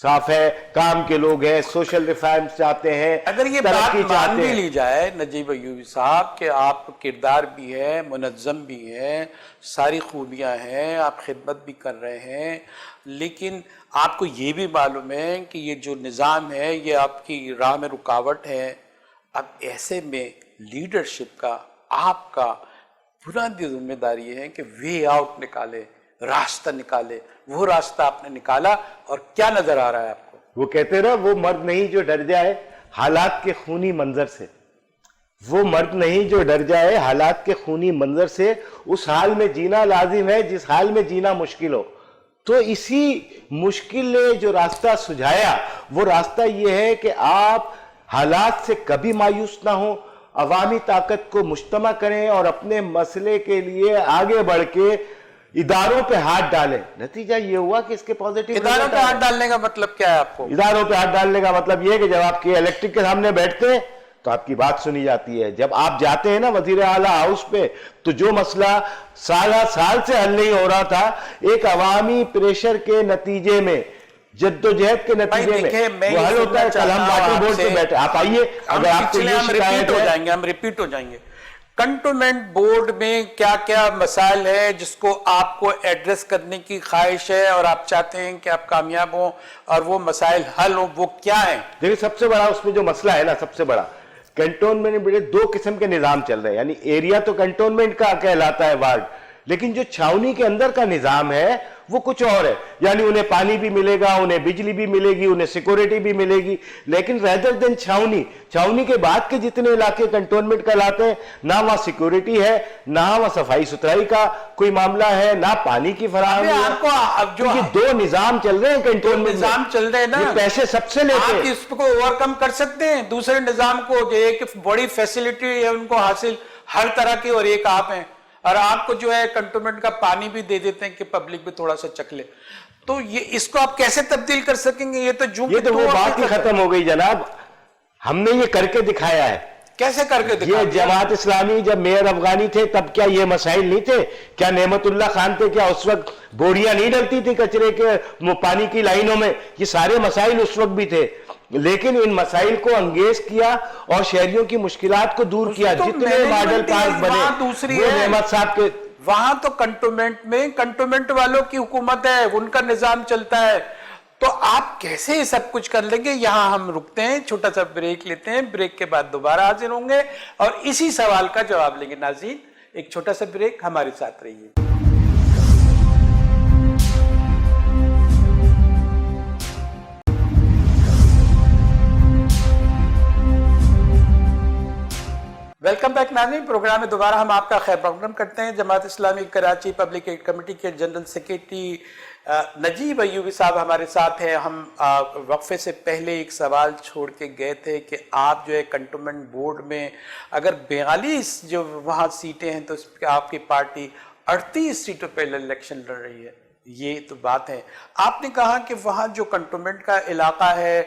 صاف ہے, کام کے لوگ ہیں, سوشل ریفارمز چاہتے ہیں, اگر یہ بات مان بھی لی جائے نجیب ایوبی صاحب کہ آپ کردار بھی ہے, منظم بھی ہے, ساری خوبیاں ہیں, آپ خدمت بھی کر رہے ہیں, لیکن آپ کو یہ بھی معلوم ہے کہ یہ جو نظام ہے یہ آپ کی راہ میں رکاوٹ ہے. اب ایسے میں لیڈرشپ کا, آپ کا بنیادی ذمہ داری ہے کہ وے آؤٹ نکالے, راستہ نکالے. وہ راستہ آپ نے نکالا اور کیا نظر آ رہا ہے آپ کو؟ وہ کہتے ہیں نا, وہ مرد نہیں جو ڈر جائے حالات کے خونی منظر سے. وہ مرد نہیں جو ڈر جائے حالات کے خونی منظر سے. اس حال میں جینا لازم ہے جس حال میں جینا مشکل ہو. تو اسی مشکل نے جو راستہ سجھایا, وہ راستہ یہ ہے کہ آپ حالات سے کبھی مایوس نہ ہوں, عوامی طاقت کو مجتمع کریں اور اپنے مسئلے کے لیے آگے بڑھ کے اداروں پہ ہاتھ ڈالیں. نتیجہ یہ ہوا کہ اس کے پازیٹیو. اداروں پہ ہاتھ ڈالنے کا مطلب کیا ہے آپ کو؟ اداروں پہ ہاتھ ڈالنے کا مطلب یہ ہے کہ جب آپ کے الیکٹرک کے سامنے بیٹھتے ہیں تو آپ کی بات سنی جاتی ہے. جب آپ جاتے ہیں نا وزیر اعلیٰ ہاؤس پہ, تو جو مسئلہ سال سے حل نہیں ہو رہا تھا, ایک عوامی پریشر کے نتیجے میں, جدوجہد کے نتیجے میں وہ حل ہوتا ہے. کل ہم واٹر بورڈ پہ بیٹھے, آپ آئیے, اگر آپ کو یہ شکایت ہے. ہم ریپیٹ ہو جائیں گے. کنٹونمنٹ بورڈ میں کیا کیا مسائل ہے جس کو آپ کو ایڈریس کرنے کی خواہش ہے اور آپ چاہتے ہیں کہ آپ کامیاب ہوں اور وہ مسائل حل ہوں, وہ کیا ہیں؟ دیکھیں سب سے بڑا اس میں جو مسئلہ ہے نا, سب سے بڑا کنٹونمنٹ میں دو قسم کے نظام چل رہے ہیں. یعنی ایریا تو کنٹونمنٹ کا کہلاتا ہے, وارڈ, لیکن جو چھاونی کے اندر کا نظام ہے وہ کچھ اور ہے. یعنی انہیں پانی بھی ملے گا, انہیں بجلی بھی ملے گی, انہیں سیکورٹی بھی ملے گی, لیکن ریدر دین چھاونی کے بعد کے جتنے علاقے کنٹونمنٹ کہلاتے ہیں, نہ وہاں سیکورٹی ہے, نہ وہاں صفائی ستھرائی کا کوئی معاملہ ہے, نہ پانی کی فراہمی ہے. یہ دو نظام چل رہے ہیں کنٹونمنٹ, نظام چل رہے ہیں نا, یہ پیسے سب سے لیتے ہیں. آپ اس کو اوور کم کر سکتے ہیں دوسرے نظام کو, جو ایک بڑی فیسلٹی ہے ان کو حاصل ہر طرح کی, اور ایک آپ ہیں, اور آپ کو جو ہے کنٹونمنٹ کا پانی بھی دے دیتے ہیں کہ پبلک بھی تھوڑا سا چکھ لے. تو یہ اس کو آپ کیسے تبدیل کر سکیں گے؟ یہ تو وہ بات ہی ختم ہو گئی جناب. ہم نے یہ کر کے دکھایا ہے. کیسے کر کے دکھایا؟ یہ جماعت اسلامی جب میئر افغانی تھے تب کیا یہ مسائل نہیں تھے؟ کیا نعمت اللہ خان تھے, کیا اس وقت بوریاں نہیں ڈلتی تھی کچرے کے پانی کی لائنوں میں؟ یہ سارے مسائل اس وقت بھی تھے, لیکن ان مسائل کو انگیز کیا اور شہریوں کی مشکلات کو دور کیا. جتنے ماڈل پارک بنے وہ نعمت صاحب کے. وہاں تو کنٹونمنٹ میں کنٹونمنٹ والوں کی حکومت ہے, ان کا نظام چلتا ہے. تو آپ کیسے یہ سب کچھ کر لیں گے؟ یہاں ہم رکتے ہیں, چھوٹا سا بریک لیتے ہیں, بریک کے بعد دوبارہ حاضر ہوں گے اور اسی سوال کا جواب لیں گے. ناظرین ایک چھوٹا سا بریک, ہمارے ساتھ رہیے. ویلکم بیک ناظرین, پروگرام میں دوبارہ ہم آپ کا خیر مقدم کرتے ہیں. Jamaat Islami Karachi public add committee کے جنرل سیکریٹری نجیب ایوبی صاحب ہمارے ساتھ ہیں. ہم وقفے سے پہلے ایک سوال چھوڑ کے گئے تھے کہ آپ جو ہے کنٹونمنٹ بورڈ میں اگر 42 جو وہاں سیٹیں ہیں تو اس پہ آپ کی پارٹی 38 سیٹوں پہ الیکشن لڑ رہی ہے. یہ تو بات ہے. آپ نے کہا کہ وہاں جو کنٹونمنٹ کا علاقہ ہے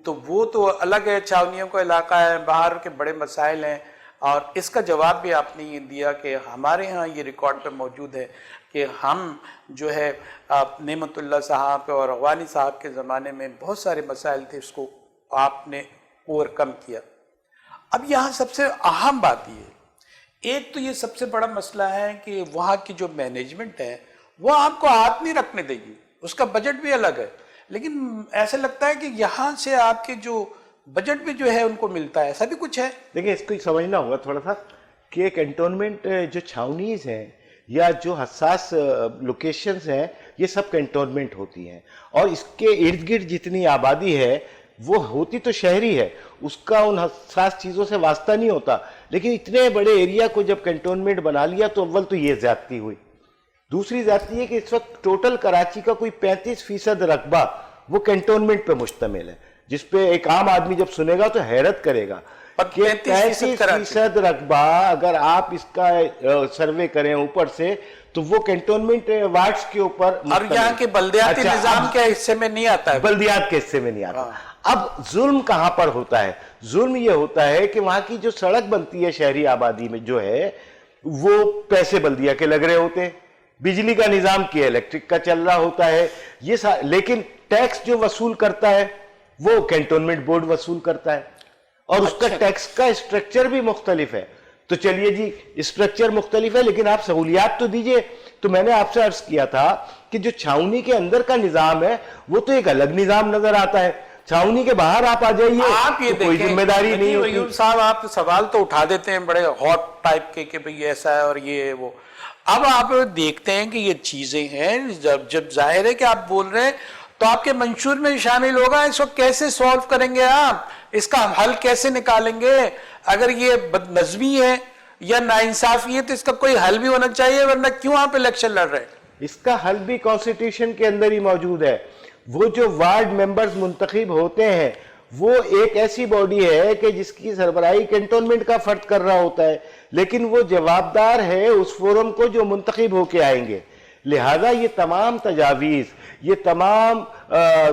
تو وہ تو الگ ہے, چھاونیوں کا علاقہ ہے, باہر کے بڑے مسائل ہیں, اور اس کا جواب بھی آپ نے یہ دیا کہ ہمارے ہاں یہ ریکارڈ پہ موجود ہے کہ ہم جو ہے نعمت اللہ صاحب اور اغوانی صاحب کے زمانے میں بہت سارے مسائل تھے, اس کو آپ نے اوور کم کیا. اب یہاں سب سے اہم بات یہ ہے, ایک تو یہ سب سے بڑا مسئلہ ہے کہ وہاں کی جو مینجمنٹ ہے وہ آپ کو ہاتھ نہیں رکھنے دے گی, اس کا بجٹ بھی الگ ہے, لیکن ایسا لگتا ہے کہ یہاں سے آپ کے جو بجٹ بھی جو ہے ان کو ملتا ہے, ایسا بھی کچھ ہے. دیکھیں اس کو سمجھنا ہوگا تھوڑا سا کہ کنٹونمنٹ جو چھاونیز ہیں یا جو حساس لوکیشنز ہیں یہ سب کنٹونمنٹ ہوتی ہیں, اور اس کے ارد گرد جتنی آبادی ہے وہ ہوتی تو شہری ہے, اس کا ان حساس چیزوں سے واسطہ نہیں ہوتا. لیکن اتنے بڑے ایریا کو جب کنٹونمنٹ بنا لیا تو اول تو یہ زیادتی ہوئی. دوسری زیادتی ہے کہ اس وقت ٹوٹل کراچی کا کوئی 35% رقبہ وہ کنٹونمنٹ پہ مشتمل ہے, جس پہ ایک عام آدمی جب سنے گا تو حیرت کرے گا کہ 35% رقبہ اگر آپ اس کا سروے کریں اوپر سے تو وہ کنٹونمنٹ وارڈز کے اوپر, اور یہاں کے بلدیاتی نظام کے حصے میں نہیں آتا ہے, بلدیات کے حصے میں نہیں آتا. اب ظلم کہاں پر ہوتا ہے؟ ظلم یہ ہوتا ہے کہ وہاں کی جو سڑک بنتی ہے شہری آبادی میں جو ہے وہ پیسے بلدیہ کے لگ رہے ہوتے ہیں, بجلی کا نظام کیا الیکٹرک کا چل رہا ہوتا ہے, یہ لیکن ٹیکس جو وصول کرتا ہے وہ کینٹونمنٹ بورڈ وصول کرتا ہے اور اس کا ٹیکس کا اسٹرکچر بھی مختلف ہے. تو چلیے جی اسٹرکچر مختلف ہے لیکن آپ سہولیات تو دیجئے. تو میں نے آپ سے عرض کیا تھا کہ جو چھاؤنی کے اندر کا نظام ہے وہ تو ایک الگ نظام نظر آتا ہے, چھاؤنی کے باہر آپ آ جائیے آپ یہ کوئی ذمہ داری نہیں ہوتی. ایوب صاحب آپ سوال تو اٹھا دیتے ہیں بڑے ہاٹ ٹائپ کے کہ بھئی ایسا ہے اور یہ وہ. اب آپ دیکھتے ہیں کہ یہ چیزیں ہیں, جب ظاہر ہے کہ آپ بول رہے ہیں تو آپ کے منشور میں شامل ہوگا. اس کو کیسے سولو کریں گے آپ, اس کا حل کیسے نکالیں گے؟ اگر یہ بد نظمی ہے یا ناانصافی ہے تو اس کا کوئی حل بھی ہونا چاہیے, ورنہ کیوں آپ الیکشن لڑ رہے ہیں؟ اس کا حل بھی کانسٹیٹیوشن کے اندر ہی موجود ہے. وہ جو وارڈ ممبرز منتخب ہوتے ہیں وہ ایک ایسی باڈی ہے کہ جس کی سربراہی کنٹونمنٹ کا فرد کر رہا ہوتا ہے, لیکن وہ جوابدار ہے اس فورم کو جو منتخب ہو کے آئیں گے. لہذا یہ تمام تجاویز, یہ تمام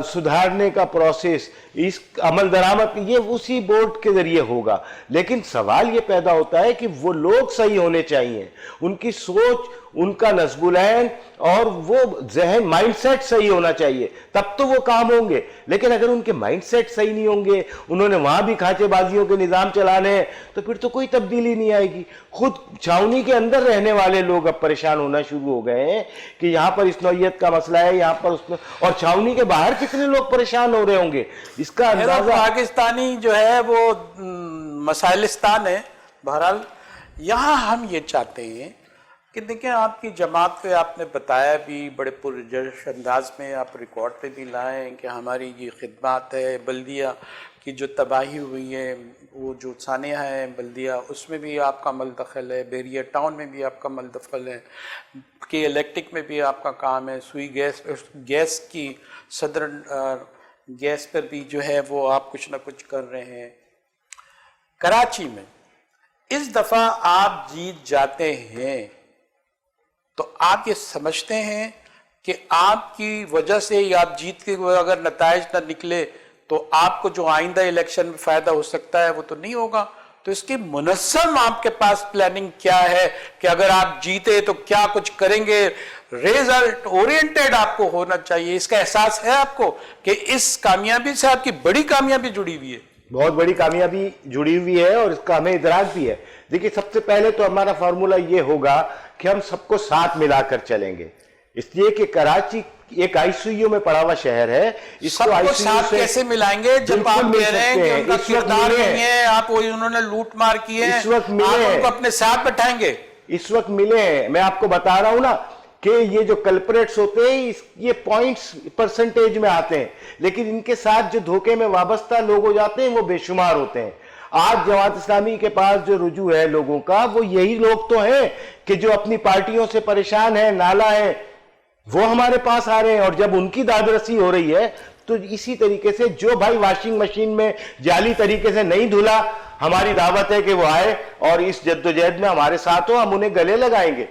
سدھارنے کا پروسیس, اس عمل درآمد یہ اسی بورڈ کے ذریعے ہوگا. لیکن سوال یہ پیدا ہوتا ہے کہ وہ لوگ صحیح ہونے چاہیے, ان کی سوچ, ان کا نصب العین اور وہ ذہن مائنڈ سیٹ صحیح ہونا چاہیے, تب تو وہ کام ہوں گے. لیکن اگر ان کے مائنڈ سیٹ صحیح نہیں ہوں گے, انہوں نے وہاں بھی کھانچے بازیوں کے نظام چلانے ہیں, تو پھر تو کوئی تبدیلی نہیں آئے گی. خود چھاؤنی کے اندر رہنے والے لوگ اب پریشان ہونا شروع ہو گئے ہیں کہ یہاں پر اس نوعیت کا مسئلہ ہے, یہاں پر اس میں, اور چھاؤنی کے باہر کتنے لوگ پریشان ہو رہے ہوں گے اس کا اندازہ. پاکستانی جو ہے وہ مسائلستان ہے. بہرحال یہاں ہم یہ چاہتے ہیں کہ دیکھیں آپ کی جماعت پہ آپ نے بتایا بھی بڑے پرجوش انداز میں, آپ ریکارڈ پہ بھی لائیں کہ ہماری یہ خدمات ہے. بلدیہ کی جو تباہی ہوئی ہے, وہ جو ثانیہ ہے بلدیہ, اس میں بھی آپ کا عمل دخل ہے, بیریا ٹاؤن میں بھی آپ کا عمل دخل ہے, کہ الیکٹرک میں بھی آپ کا کام ہے, سوئی گیس کی صدر گیس پر بھی جو ہے وہ آپ کچھ نہ کچھ کر رہے ہیں. کراچی میں اس دفعہ آپ جیت جاتے ہیں تو آپ یہ سمجھتے ہیں کہ آپ کی وجہ سے یا آپ جیت کے اگر نتائج نہ نکلے تو آپ کو جو آئندہ الیکشن میں فائدہ ہو سکتا ہے وہ تو نہیں ہوگا؟ تو اس کی منظم آپ کے پاس پلاننگ کیا ہے کہ اگر آپ جیتے تو کیا کچھ کریں گے؟ ریزلٹ اورینٹڈ آپ کو ہونا چاہیے. اس کا احساس ہے آپ کو کہ اس کامیابی سے آپ کی بڑی کامیابی جڑی ہوئی ہے؟ بہت بڑی کامیابی جڑی ہوئی ہے اور اس کا ہمیں ادراک بھی ہے. دیکھیے سب سے پہلے تو ہمارا فارمولہ یہ ہوگا کہ ہم سب کو ساتھ ملا کر چلیں گے, اس لیے کہ کراچی ایک آئی سی یو میں پڑا ہوا شہر ہے. اس کو ساتھ کیسے ملائیں گے جب آپ کہہ رہے ہیں کہ ان کا کردار نہیں ہے, آپ انہوں نے لوٹ مار کی ہے, آپ ان کو اپنے ساتھ بٹھائیں گے؟ اس وقت ملے ہیں. میں آپ کو بتا رہا ہوں نا کہ یہ جو کلپریٹس ہوتے ہیں یہ پوائنٹس پرسنٹیج میں آتے ہیں, لیکن ان کے ساتھ جو دھوکے میں وابستہ لوگ ہو جاتے ہیں وہ بے شمار ہوتے ہیں. آج جماعت اسلامی کے پاس جو رجوع ہے لوگوں کا, وہ یہی لوگ تو ہیں کہ جو اپنی پارٹیوں سے پریشان ہیں, نالا ہیں, وہ ہمارے پاس آ رہے ہیں. اور جب ان کی داد رسی ہو رہی ہے تو اسی طریقے سے جو بھائی واشنگ مشین میں جعلی طریقے سے نہیں دھلا, ہماری دعوت ہے کہ وہ آئے اور اس جدوجہد میں ہمارے ساتھ ہو, ہم انہیں گلے لگائیں گے.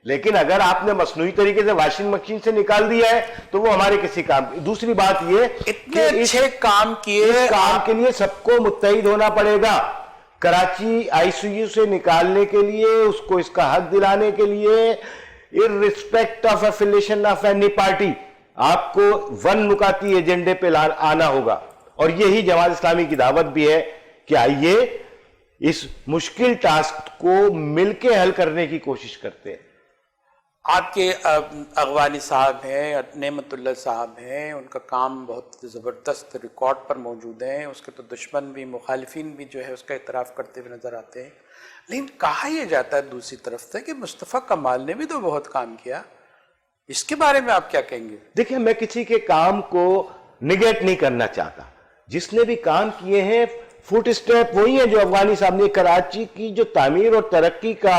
لیکن اگر آپ نے مصنوعی طریقے سے واشنگ مشین سے نکال دیا ہے تو وہ ہمارے کسی کام. دوسری بات یہ اتنے اچھے کام کیے, اس کام کے لیے سب کو متحد ہونا پڑے گا. کراچی آئی سی یو سے نکالنے کے لیے, اس کو اس کا حق دلانے کے لیے, irrespect of affiliation of any party, آپ کو ون نکاتی ایجنڈے پہ آنا ہوگا. اور یہی جماعت اسلامی کی دعوت بھی ہے کہ آئیے اس مشکل ٹاسک کو مل کے حل کرنے کی کوشش کرتے ہیں. آپ کے اغوانی صاحب ہیں, نعمت اللہ صاحب ہیں, ان کا کام بہت زبردست ریکارڈ پر موجود ہے. اس کے تو دشمن بھی, مخالفین بھی جو ہے اس کا اعتراف کرتے ہوئے نظر آتے ہیں. لیکن کہا یہ جاتا ہے دوسری طرف سے کہ مصطفیٰ کمال نے بھی تو بہت کام کیا. اس کے بارے میں آپ کیا کہیں گے؟ دیکھیں میں کسی کے کام کو نگیٹ نہیں کرنا چاہتا. جس نے بھی کام کیے ہیں فوٹ اسٹیپ وہی ہیں جو افغانی صاحب نے. کراچی کی جو تعمیر اور ترقی کا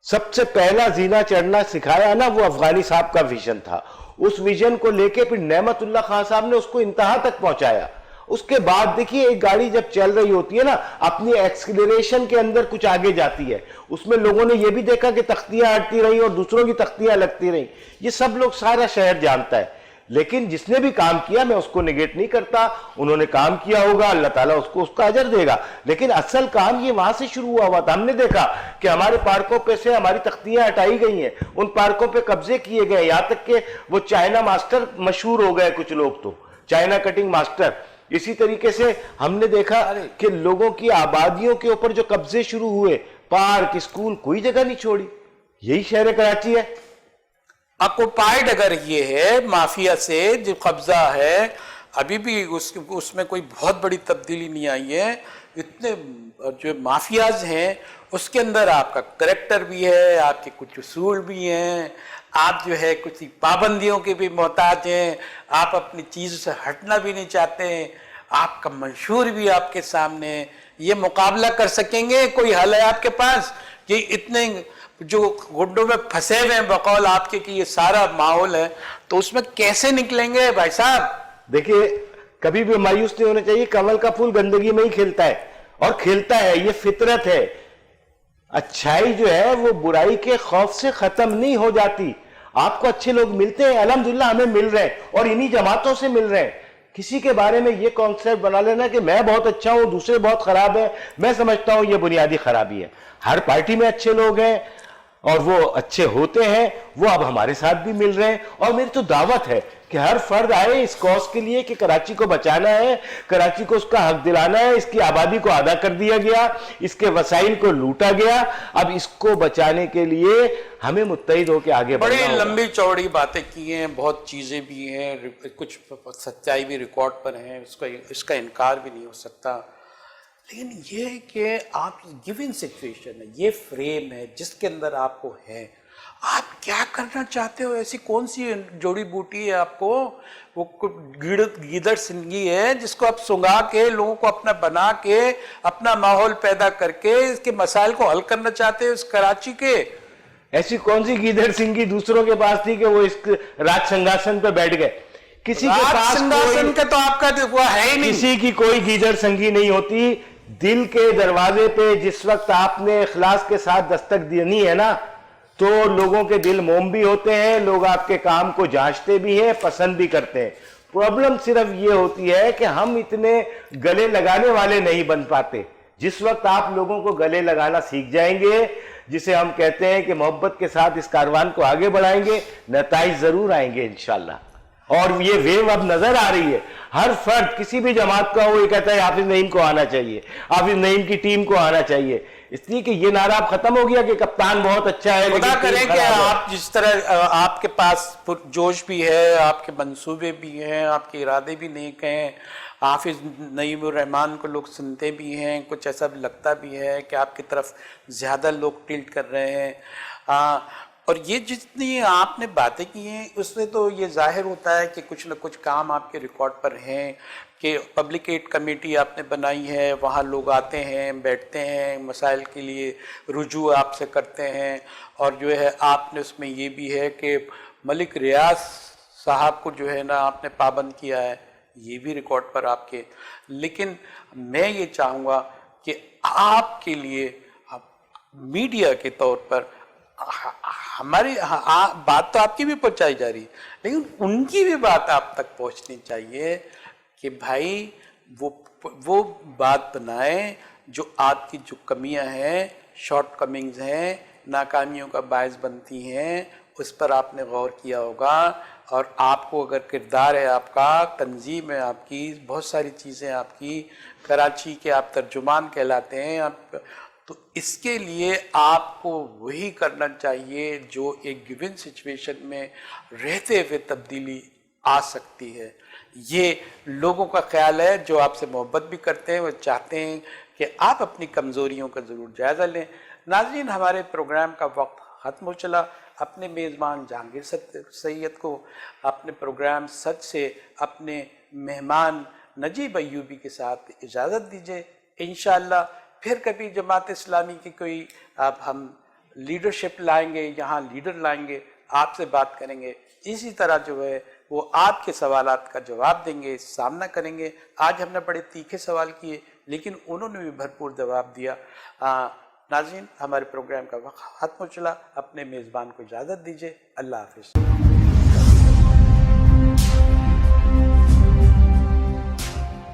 سب سے پہلا زینہ چڑھنا سکھایا نا, وہ افغانی صاحب کا ویژن تھا. اس ویژن کو لے کے پھر نعمت اللہ خان صاحب نے اس کو انتہا تک پہنچایا. اس کے بعد دیکھیے ایک گاڑی جب چل رہی ہوتی ہے نا, اپنی ایکسیلریشن کے اندر کچھ آگے جاتی ہے. اس میں لوگوں نے یہ بھی دیکھا کہ تختیاں ہٹتی رہی اور دوسروں کی تختیاں لگتی رہی. یہ سب لوگ, سارا شہر جانتا ہے. لیکن جس نے بھی کام کیا میں اس کو نگیٹ نہیں کرتا, انہوں نے کام کیا ہوگا, اللہ تعالیٰ اس کو اس کا اجر دے گا, لیکن اصل کام یہ وہاں سے شروع ہوا تھا. ہم نے دیکھا کہ ہمارے پارکوں پہ سے ہماری تختیاں ہٹائی گئی ہیں, ان پارکوں پہ قبضے کیے گئے, یہاں تک کہ وہ چائنا ماسٹر مشہور ہو گئے کچھ لوگ, تو چائنا کٹنگ ماسٹر. اسی طریقے سے ہم نے دیکھا کہ لوگوں کی آبادیوں کے اوپر جو قبضے شروع ہوئے, پارک, اسکول, کوئی جگہ نہیں چھوڑی. یہی شہر کراچی ہے. آکوپائیڈ اگر یہ ہے مافیا سے جو قبضہ ہے, ابھی بھی اس میں کوئی بہت بڑی تبدیلی نہیں آئی ہے. اتنے جو مافیاز ہیں اس کے اندر آپ کا کریکٹر بھی ہے, آپ کے کچھ اصول بھی ہیں, آپ جو ہے کچھ پابندیوں کے بھی محتاج ہیں, آپ اپنی چیزوں سے ہٹنا بھی نہیں چاہتے ہیں, آپ کا منشور بھی آپ کے سامنے ہے. یہ مقابلہ کر سکیں گے؟ کوئی حل ہے آپ کے پاس؟ یہ اتنے جو گڈوں میں پھنسے ہوئے ہیں بقول آپ کے کہ یہ سارا ماحول ہے, تو اس میں کیسے نکلیں گے بھائی صاحب؟ دیکھیے, کبھی بھی مایوس نہیں ہونا چاہیے. کمل کا پھول گندگی میں ہی کھلتا ہے, اور کھلتا ہے, یہ فطرت ہے. اچھائی جو ہے وہ برائی کے خوف سے ختم نہیں ہو جاتی. آپ کو اچھے لوگ ملتے ہیں, الحمدللہ ہمیں مل رہے ہیں, اور انہی جماعتوں سے مل رہے ہیں. کسی کے بارے میں یہ کانسیپٹ بنا لینا کہ میں بہت اچھا ہوں, دوسرے بہت خراب ہیں, میں سمجھتا ہوں یہ بنیادی خرابی ہے. ہر پارٹی میں اچھے لوگ ہیں اور وہ اچھے ہوتے ہیں, وہ اب ہمارے ساتھ بھی مل رہے ہیں. اور میری تو دعوت ہے کہ ہر فرد آئے اس کاز کے لیے کہ کراچی کو بچانا ہے, کراچی کو اس کا حق دلانا ہے. اس کی آبادی کو آدھا کر دیا گیا, اس کے وسائل کو لوٹا گیا, اب اس کو بچانے کے لیے ہمیں متحد ہو کے آگے بڑھنا ہوگا. بڑی لمبی چوڑی باتیں کی ہیں, بہت چیزیں بھی ہیں, کچھ سچائی بھی ریکارڈ پر ہیں, اس کا انکار بھی نہیں ہو سکتا. لیکن یہ ہے کہ آپ گیون سچویشن ہے, یہ فریم ہے جس کے اندر آپ کو ہے, آپ کیا کرنا چاہتے ہو؟ ایسی کون سی جوڑی بوٹی ہے آپ کو؟ وہ گیدڑ سنگی ہے جس کو آپ سنگا کے لوگوں کو اپنا بنا کے اپنا ماحول پیدا کر کے اس کے مسائل کو حل کرنا چاہتے ہو اس کراچی کے. ایسی کون سی گیدڑ سنگی دوسروں کے پاس تھی کہ وہ اس راج سنگاسن پہ بیٹھ گئے؟ کسی کے پاس سنگاسن کا تو آپ کا وہ ہے ہی نہیں. کسی کی کوئی گیدڑ سنگی نہیں ہوتی. دل کے دروازے پہ جس وقت آپ نے اخلاص کے ساتھ دستک دینی ہے نا, تو لوگوں کے دل موم بھی ہوتے ہیں, لوگ آپ کے کام کو جانچتے بھی ہیں, پسند بھی کرتے ہیں. پرابلم صرف یہ ہوتی ہے کہ ہم اتنے گلے لگانے والے نہیں بن پاتے. جس وقت آپ لوگوں کو گلے لگانا سیکھ جائیں گے, جسے ہم کہتے ہیں کہ محبت کے ساتھ اس کاروان کو آگے بڑھائیں گے, نتائج ضرور آئیں گے انشاءاللہ. اور یہ ویو اب نظر آ رہی ہے. ہر فرد کسی بھی جماعت کا وہ یہ کہتا ہے حافظ نعیم کو آنا چاہیے, حافظ نعیم کی ٹیم کو آنا چاہیے, اس لیے کہ یہ نعرہ اب ختم ہو گیا کہ کپتان بہت اچھا ہے خدا کرے کہ آپ جس طرح آپ کے پاس جوش بھی ہے, آپ کے منصوبے بھی ہیں, آپ کے ارادے بھی نیک ہیں, حافظ نعیم الرحمان کو لوگ سنتے بھی ہیں, کچھ ایسا لگتا بھی ہے کہ آپ کی طرف زیادہ لوگ ٹلٹ کر رہے ہیں. اور یہ جتنی آپ نے باتیں کی ہیں اس سے تو یہ ظاہر ہوتا ہے کہ کچھ نہ کچھ کام آپ کے ریکارڈ پر ہیں, کہ پبلک ایڈ کمیٹی آپ نے بنائی ہے, وہاں لوگ آتے ہیں, بیٹھتے ہیں, مسائل کے لیے رجوع آپ سے کرتے ہیں. اور جو ہے آپ نے اس میں یہ بھی ہے کہ ملک ریاض صاحب کو جو ہے نا آپ نے پابند کیا ہے, یہ بھی ریکارڈ پر آپ کے. لیکن میں یہ چاہوں گا کہ آپ کے لیے میڈیا کے طور پر ہماری بات تو آپ کی بھی پہنچائی جا رہی ہے, لیکن ان کی بھی بات آپ تک پہنچنی چاہیے کہ بھائی وہ بات بنائیں جو آپ کی جو کمیاں ہیں, شارٹ کمنگز ہیں, ناکامیوں کا باعث بنتی ہیں, اس پر آپ نے غور کیا ہوگا. اور آپ کو اگر کردار ہے آپ کا, تنظیم ہے آپ کی, بہت ساری چیزیں آپ کی, کراچی کے آپ ترجمان کہلاتے ہیں آپ, تو اس کے لیے آپ کو وہی کرنا چاہیے جو ایک گیون سچویشن میں رہتے ہوئے تبدیلی آ سکتی ہے. یہ لوگوں کا خیال ہے جو آپ سے محبت بھی کرتے ہیں, وہ چاہتے ہیں کہ آپ اپنی کمزوریوں کا ضرور جائزہ لیں. ناظرین, ہمارے پروگرام کا وقت ختم ہو چلا. اپنے میزبان جہانگیر سید کو اپنے پروگرام سچ سے اپنے مہمان نجیب ایوبی کے ساتھ اجازت دیجیے. انشاءاللہ پھر کبھی جماعت اسلامی کی کوئی ہم لیڈرشپ لائیں گے, یہاں لیڈر لائیں گے, آپ سے بات کریں گے, اسی طرح جو ہے وہ آپ کے سوالات کا جواب دیں گے, سامنا کریں گے. آج ہم نے بڑے تیکھے سوال کیے لیکن انہوں نے بھی بھرپور جواب دیا. ناظرین, ہمارے پروگرام کا وقت ختم ہو چلا. اپنے میزبان کو اجازت دیجیے. اللہ حافظ.